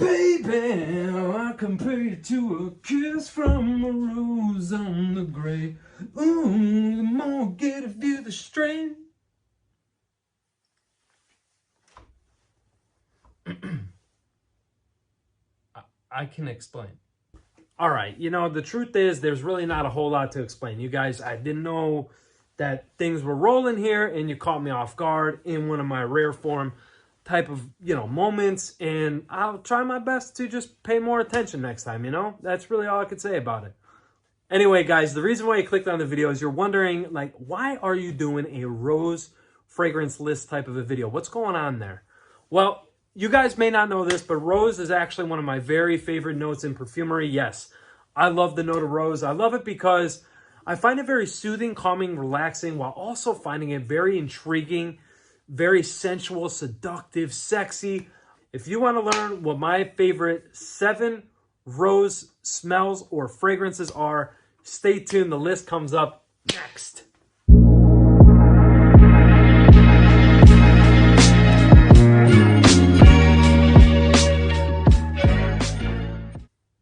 Baby, I compare you to a kiss from a rose on the grave. Ooh, the more I get of you, the strain. I can explain. All right, you know, the truth is there's really not a whole lot to explain. You guys, I didn't know that things were rolling here, and you caught me off guard in one of my rare form type of, you know, moments, and I'll try my best to just pay more attention next time, you know? That's really all I could say about it. Anyway, guys, the reason why you clicked on the video is you're wondering, like, why are you doing a rose fragrance list type of a video? What's going on there? Well, you guys may not know this, but rose is actually one of my very favorite notes in perfumery. Yes, I love the note of rose. I love it because I find it very soothing, calming, relaxing, while also finding it very intriguing, very sensual, seductive, sexy. If you want to learn what my favorite 7 rose smells or fragrances are, stay tuned. The list comes up next.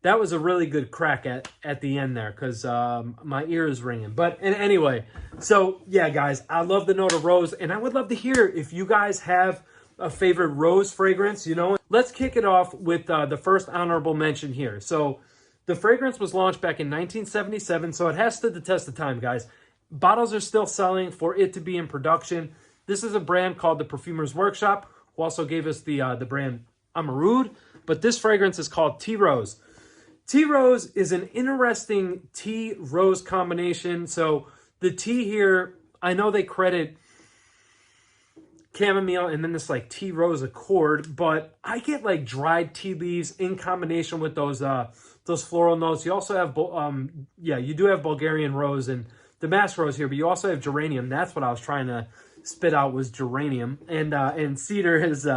That was a really good crack at the end there because my ear is ringing. But anyway, so yeah, guys, I love the note of rose, and I would love to hear if you guys have a favorite rose fragrance, you know. Let's kick it off with the first honorable mention here. So the fragrance was launched back in 1977, so it has stood the test of time, guys. Bottles are still selling for it to be in production. This is a brand called the Perfumer's Workshop, who also gave us the brand Musk Oud, but this fragrance is called Tea Rose. Tea Rose is an interesting tea rose combination. So the tea here, I know they credit chamomile and then this like tea rose accord, but I get like dried tea leaves in combination with those floral notes. You also have you do have Bulgarian rose and damask rose here, but you also have geranium. That's what I was trying to spit out, was geranium, and cedar is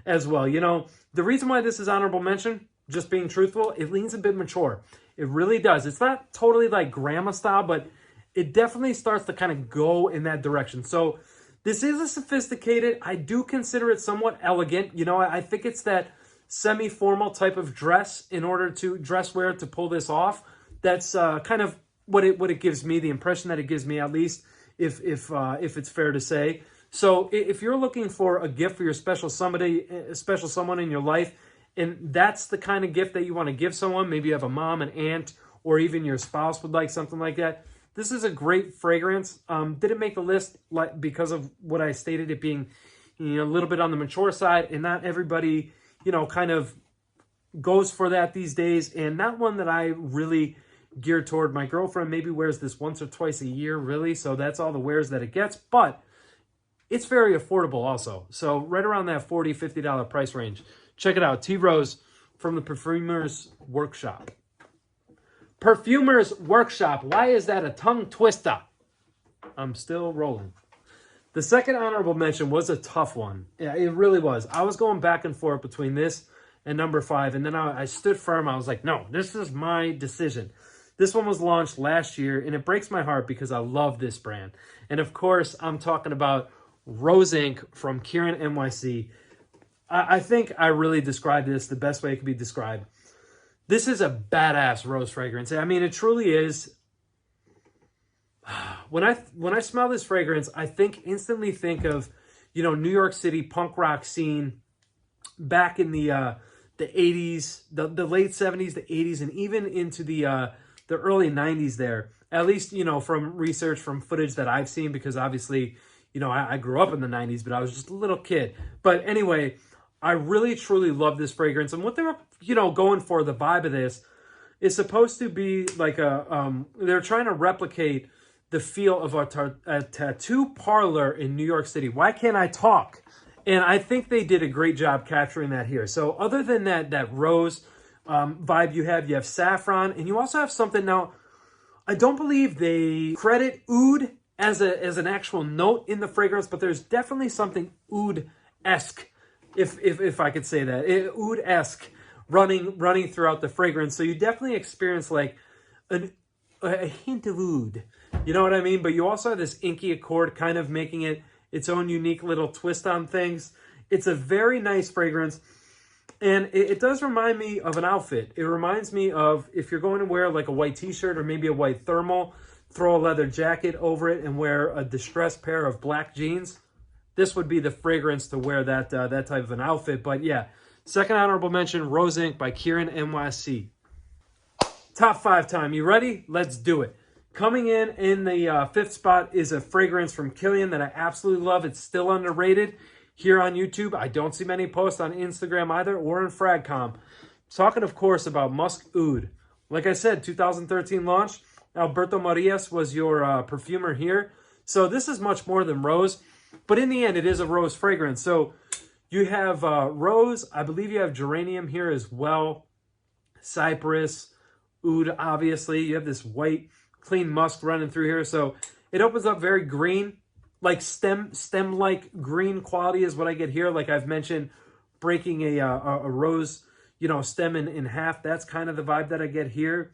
as well. You know, the reason why this is honorable mention, just being truthful, it leans a bit mature. It really does. It's not totally like grandma style, but it definitely starts to kind of go in that direction. So this is a sophisticated, I do consider it somewhat elegant. You know, I think it's that semi-formal type of dress in order to dress wear to pull this off. That's kind of what it gives me, the impression that it gives me, at least, if it's fair to say. So if you're looking for a gift for your special someone in your life, and that's the kind of gift that you want to give someone, maybe you have a mom, an aunt, or even your spouse would like something like that, this is a great fragrance. Didn't make the list because of what I stated, it being, you know, a little bit on the mature side, and not everybody, you know, kind of goes for that these days, and not one that I really gear toward. My girlfriend maybe wears this once or twice a year, really, so that's all the wears that it gets, but it's very affordable also. So right around that $40, $50 price range. Check it out, Tea Rose from the Perfumer's Workshop. Perfumer's Workshop. Why is that a tongue twister? I'm still rolling. The second honorable mention was a tough one. Yeah, it really was. I was going back and forth between this and number 5, and then I stood firm. I was like, no, this is my decision. This one was launched last year, and it breaks my heart because I love this brand. And of course, I'm talking about Rose Inc. from Kierin NYC. I think I really described this the best way it could be described. This is a badass rose fragrance. I mean, it truly is. When I smell this fragrance, I instantly think of, you know, New York City punk rock scene back in the 80s, the late 70s, the 80s, and even into the early 90s there. At least, you know, from research, from footage that I've seen, because obviously, you know, I grew up in the 90s, but I was just a little kid. But anyway, I really, truly love this fragrance. And what they're, you know, going for, the vibe of this, is supposed to be like they're trying to replicate the feel of a tattoo parlor in New York City. Why can't I talk? And I think they did a great job capturing that here. So other than that rose vibe you have saffron, and you also have something. Now, I don't believe they credit oud as an actual note in the fragrance, but there's definitely something oud-esque, if I could say that, oud-esque running throughout the fragrance. So you definitely experience like a hint of oud, you know what I mean? But you also have this inky accord, kind of making it its own unique little twist on things. It's a very nice fragrance. And it does remind me of an outfit. It reminds me of if you're going to wear like a white t-shirt or maybe a white thermal, throw a leather jacket over it and wear a distressed pair of black jeans. This would be the fragrance to wear that that type of an outfit. But yeah, second honorable mention, Rose Inc. by Kierin NYC. Top 5 time. You ready? Let's do it. Coming in the 5th spot is a fragrance from Kilian that I absolutely love. It's still underrated here on YouTube. I don't see many posts on Instagram either or in Fragcom. Talking, of course, about Musk Oud. Like I said, 2013 launch. Alberto Marias was your perfumer here. So this is much more than rose. But in the end, it is a rose fragrance. So you have rose. I believe you have geranium here as well. Cypress, oud, obviously. You have this white, clean musk running through here. So it opens up very green. Like stem-like green quality is what I get here. Like I've mentioned, breaking a rose, you know, stem in half. That's kind of the vibe that I get here.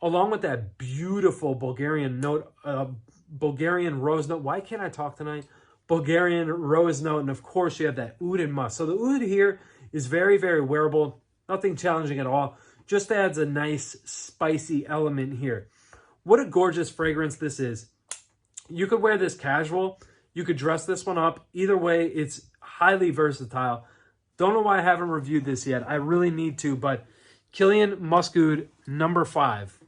Along with that beautiful Bulgarian note, Bulgarian rose note. Why can't I talk tonight? Bulgarian rose note. And of course, you have that oud and musk. So the oud here is very, very wearable. Nothing challenging at all. Just adds a nice spicy element here. What a gorgeous fragrance this is. You could wear this casual. You could dress this one up. Either way, it's highly versatile. Don't know why I haven't reviewed this yet. I really need to, but Kilian Musk Oud, number 5.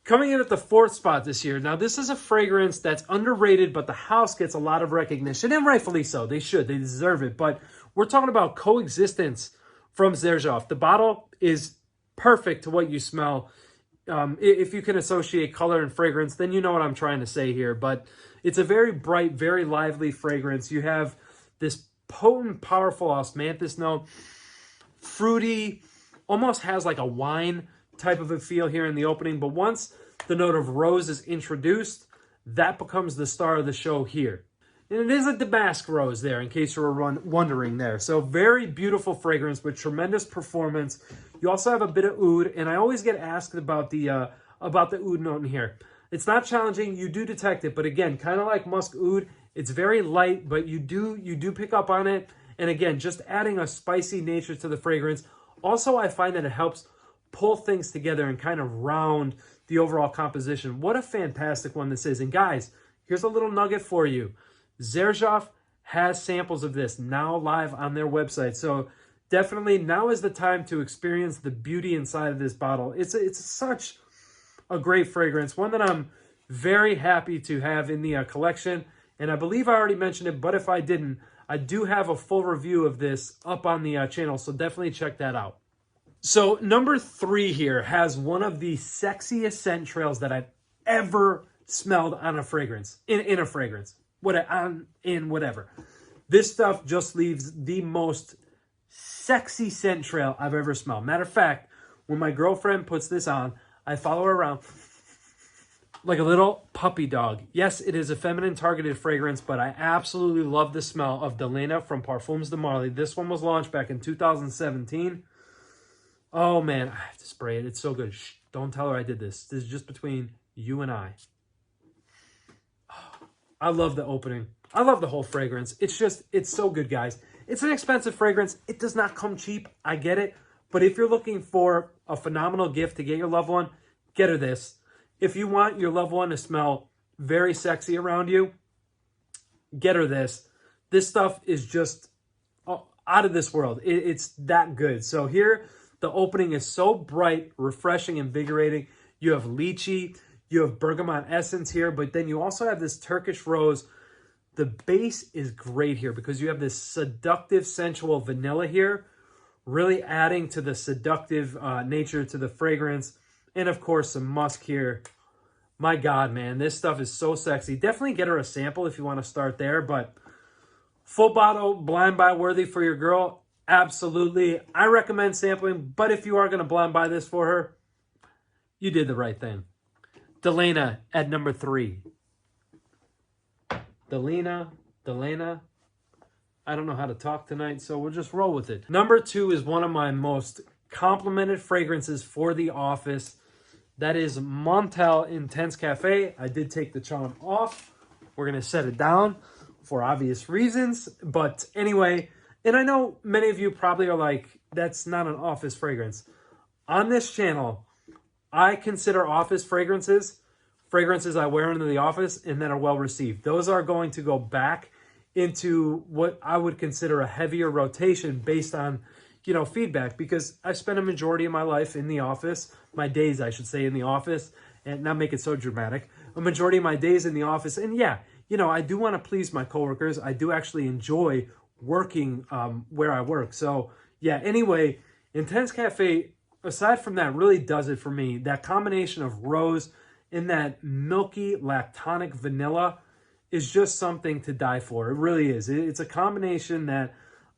Coming in at the 4th spot this year. Now, this is a fragrance that's underrated, but the house gets a lot of recognition, and rightfully so. They should. They deserve it. But we're talking about Coexistence from Xerjoff. The bottle is perfect to what you smell. If you can associate color and fragrance, then you know what I'm trying to say here. But it's a very bright, very lively fragrance. You have this potent, powerful osmanthus note. Fruity, almost has like a wine type of a feel here in the opening. But once the note of rose is introduced, that becomes the star of the show here. And it is a damask rose there, in case you were wondering there. So very beautiful fragrance with tremendous performance. You also have a bit of oud, and I always get asked about the oud note in here. It's not challenging. You do detect it, but again, kind of like Musk Oud, it's very light, but you do pick up on it. And again, just adding a spicy nature to the fragrance. Also, I find that it helps pull things together and kind of round the overall composition. What a fantastic one this is. And guys, here's a little nugget for you. Xerjoff has samples of this now live on their website. So definitely now is the time to experience the beauty inside of this bottle. It's such a great fragrance. One that I'm very happy to have in the collection. And I believe I already mentioned it, but if I didn't, I do have a full review of this up on the channel. So definitely check that out. So number 3 here has one of the sexiest scent trails that I've ever smelled on a fragrance, in a fragrance. Whatever. This stuff just leaves the most sexy scent trail I've ever smelled. Matter of fact, when my girlfriend puts this on, I follow her around like a little puppy dog. Yes, it is a feminine targeted fragrance, but I absolutely love the smell of Delina from Parfums de Marly. This one was launched back in 2017. Oh man, I have to spray it. It's so good. Shh, don't tell her I did this. This is just between you and I. I love the opening. I love the whole fragrance. It's so good, guys. It's an expensive fragrance. It does not come cheap. I get it. But if you're looking for a phenomenal gift to get your loved one, get her this. If you want your loved one to smell very sexy around you, get her this. This stuff is just out of this world. It's that good. So here, the opening is so bright, refreshing, invigorating. You have lychee. You have bergamot essence here, but then you also have this Turkish rose. The base is great here because you have this seductive, sensual vanilla here, really adding to the seductive nature to the fragrance. And of course, some musk here. My God, man, this stuff is so sexy. Definitely get her a sample if you want to start there, but full bottle, blind buy worthy for your girl. Absolutely. I recommend sampling, but if you are going to blind buy this for her, you did the right thing. Delina at number 3. Delina. I don't know how to talk tonight, so we'll just roll with it. Number 2 is one of my most complimented fragrances for the office. That is Montale Intense Café. I did take the charm off. We're going to set it down for obvious reasons. But anyway, And I know many of you probably are like, that's not an office fragrance. On this channel, I consider office fragrances I wear into the office and that are well received. Those are going to go back into what I would consider a heavier rotation based on, you know, feedback, because I spent a majority of my life in the office, my days, I should say, in the office, and not make it so dramatic, a majority of my days in the office. And yeah, you know, I do want to please my coworkers. I do actually enjoy working where I work. So yeah, anyway, Intense Cafe, aside from that, really does it for me. That combination of rose and that milky lactonic vanilla is just something to die for. It really is. It's a combination that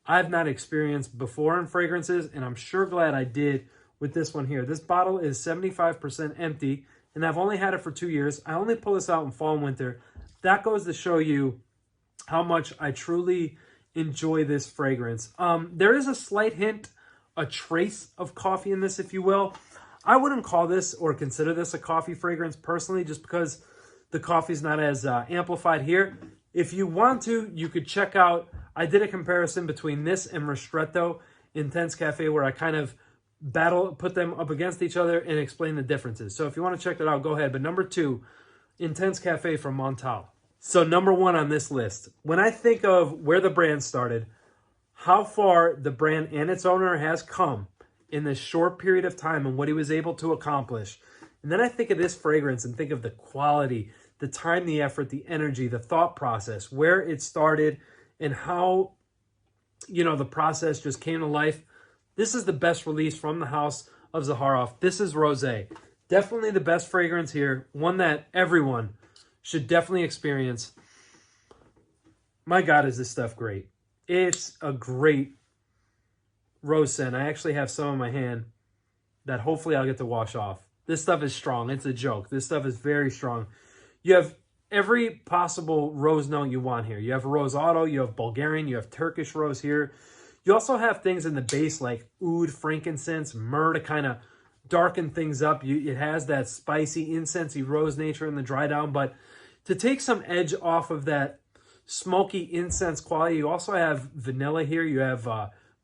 I've not experienced before in fragrances, and I'm sure glad I did with this one here. This bottle is 75% empty, and I've only had it for 2 years. I only pull this out in fall and winter. That goes to show you how much I truly enjoy this fragrance. There is a slight hint, a trace of coffee in this, if you will. I wouldn't call this or consider this a coffee fragrance personally, just because the coffee's not as amplified here. If you want to, you could check out, I did a comparison between this and Ristretto Intense Cafe, where I kind of put them up against each other and explain the differences. So if you want to check that out, go ahead. But number 2, Intense Cafe from Montale. So number 1 on this list, when I think of where the brand started, how far the brand and its owner has come in this short period of time and what he was able to accomplish. And then I think of this fragrance and think of the quality, the time, the effort, the energy, the thought process, where it started and how, you know, the process just came to life. This is the best release from the house of Zaharoff. This is Rosé. Definitely the best fragrance here. One that everyone should definitely experience. My God, is this stuff great. It's a great rose scent. I actually have some in my hand that hopefully I'll get to wash off. This stuff is strong. It's a joke. This stuff is very strong. You have every possible rose note you want here. You have Rose Auto, you have Bulgarian, you have Turkish rose here. You also have things in the base like oud, frankincense, myrrh to kind of darken things up. It has that spicy, incensey rose nature in the dry down, but to take some edge off of that smoky incense quality, you also have vanilla here. You have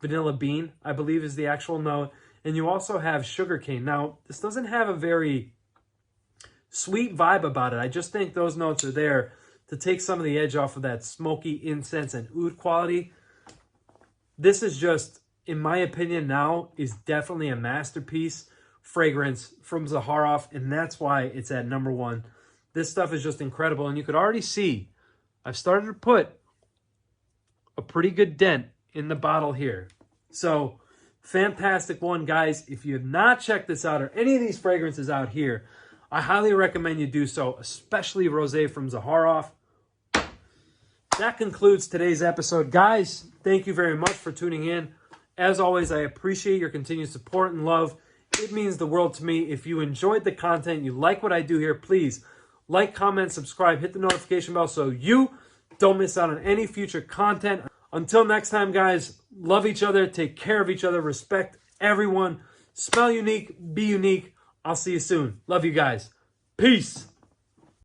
vanilla bean, I believe is the actual note. And you also have sugarcane. Now, this doesn't have a very sweet vibe about it. I just think those notes are there to take some of the edge off of that smoky incense and oud quality. This is just, in my opinion now, is definitely a masterpiece fragrance from Zaharoff, and that's why it's at number 1. This stuff is just incredible, and you could already see I've started to put a pretty good dent in the bottle here. So, fantastic one, guys. If you have not checked this out or any of these fragrances out here, I highly recommend you do so, especially Rosé from Zaharoff. That concludes today's episode. Guys, thank you very much for tuning in. As always, I appreciate your continued support and love. It means the world to me. If you enjoyed the content, you like what I do here, please like, comment, subscribe, hit the notification bell so you don't miss out on any future content. Until next time, guys, love each other, take care of each other, respect everyone, smell unique, be unique. I'll see you soon. Love you guys. Peace.